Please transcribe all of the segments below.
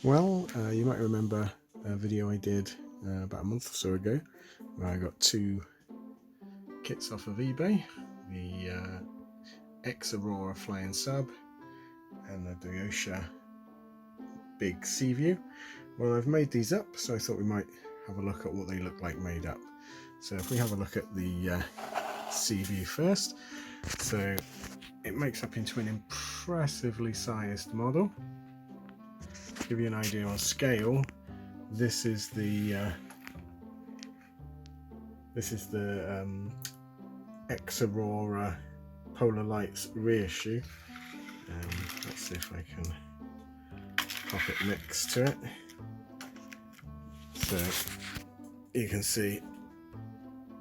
Well, you might remember a video I did about a month or so ago where I got two kits off of eBay, the Aurora Flying Sub and the Doyusha Big Seaview. Well, I've made these up, so I thought we might have a look at what they look like made up. So if we have a look at the Seaview first, so it makes up into an impressively sized model. To give you an idea on scale, this is the Aurora Polar Lights reissue. Let's see if I can pop it next to it. So you can see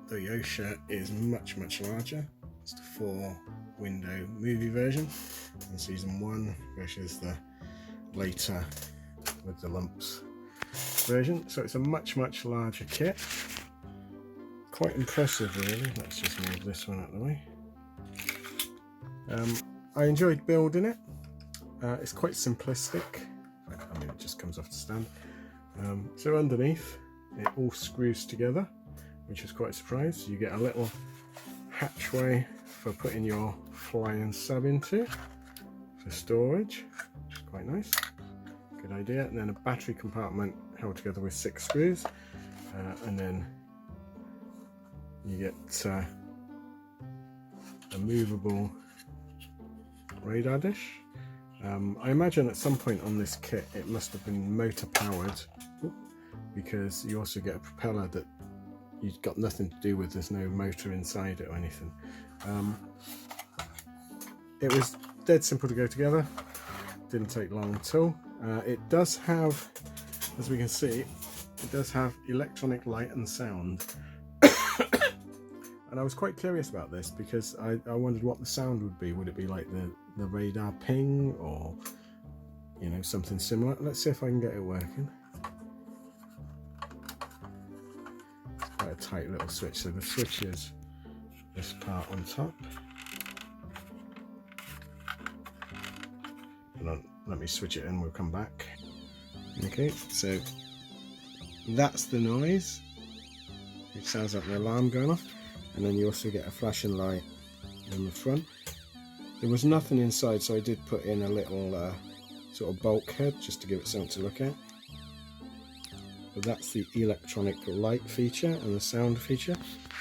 the Doyusha is much larger. It's the 4-window movie version in season 1 versus the later with the lumps version. So it's a much larger kit. Quite impressive, really. Let's just move this one out of the way. I enjoyed building it. It's quite simplistic. I mean, it just comes off the stand. So underneath, it all screws together, which is quite a surprise. You get a little hatchway for putting your flying sub into for storage, which is quite nice. Good idea. And then a battery compartment held together with 6 screws, and then you get a movable radar dish. I imagine at some point on this kit it must have been motor powered, because you also get a propeller that you've got nothing to do with. There's no motor inside it or anything. It was dead simple to go together. Didn't take long at all. It does have, as we can see, it does have electronic light and sound. And I was quite curious about this because I wondered what the sound would be. Would it be like the radar ping, or, you know, something similar? Let's see if I can get it working. It's quite a tight little switch. So the switch is this part on top. Hold on, let me switch it and we'll come back. Okay, so that's the noise. It sounds like an alarm going off. And then you also get a flashing light in the front. There was nothing inside, so I did put in a little sort of bulkhead just to give it something to look at. But that's the electronic light feature and the sound feature.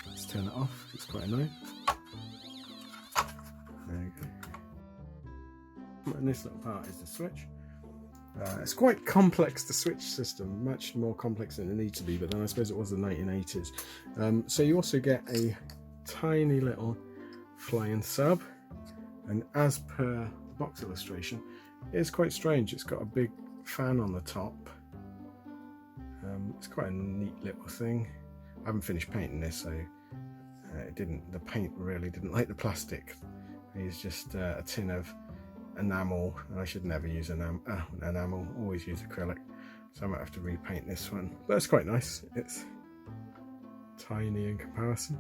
Let's turn it off, it's quite annoying. There you go. And this little part is the switch. It's quite complex, the switch system, much more complex than it needs to be, but then I suppose it was the 1980s. So you also get a tiny little flying sub, and as per the box illustration, it's quite strange. It's got a big fan on the top. It's quite a neat little thing. I haven't finished painting this, so the paint really didn't like the plastic. It's just a tin of enamel, and I should never use enamel, always use acrylic, so I might have to repaint this one, but it's quite nice. It's tiny in comparison,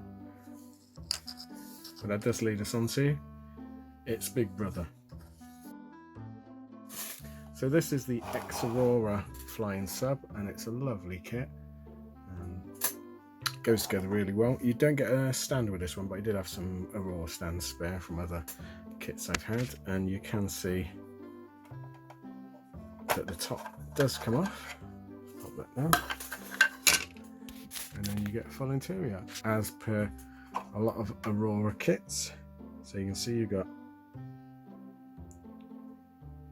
but that does lead us on to its big brother. So this is the Aurora Flying Sub, and it's a lovely kit. Goes together really well. You don't get a stand with this one, but I did have some Aurora stands spare from other kits I've had, and you can see that the top does come off. Pop that down, and then you get a full interior as per a lot of Aurora kits. So you can see you've got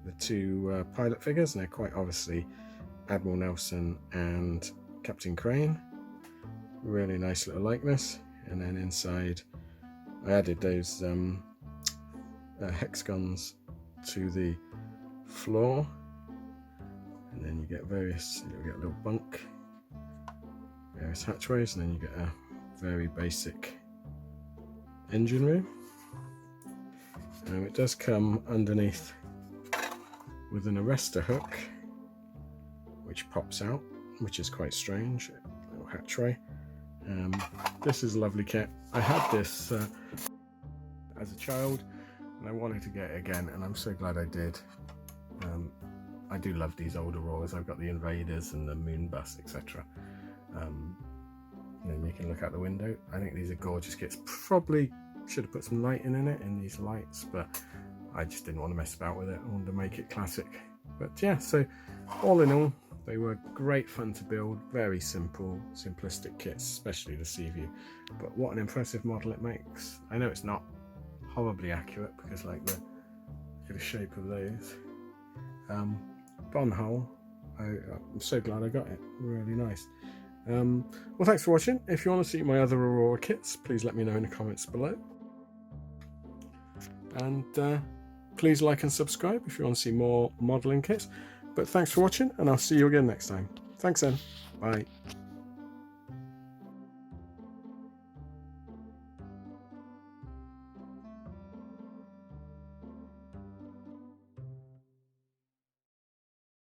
the 2 pilot figures, and they're quite obviously Admiral Nelson and Captain Crane. Really nice little likeness. And then inside I added those hexagons to the floor, and then you get you'll get a little bunk, various hatchways, and then you get a very basic engine room. It does come underneath with an arrestor hook which pops out, which is quite strange. A little hatchway. This is a lovely kit. I had this as a child and I wanted to get it again, and I'm so glad I did. I do love these old Auroras. I've got the Invaders and the Moon Bus, etc. And then you can look out the window. I think these are gorgeous kits. Probably should have put some lighting in it, in these lights, but I just didn't want to mess about with it. I wanted to make it classic. But yeah, so all in all, they were great fun to build. Very simple, simplistic kits, especially the Seaview. But what an impressive model it makes. I know it's not horribly accurate because like look at the shape of those. Bon hull. I'm so glad I got it. Really nice. Well, thanks for watching. If you want to see my other Aurora kits, please let me know in the comments below. And please like and subscribe if you want to see more modelling kits. But thanks for watching, and I'll see you again next time. Thanks then. Bye.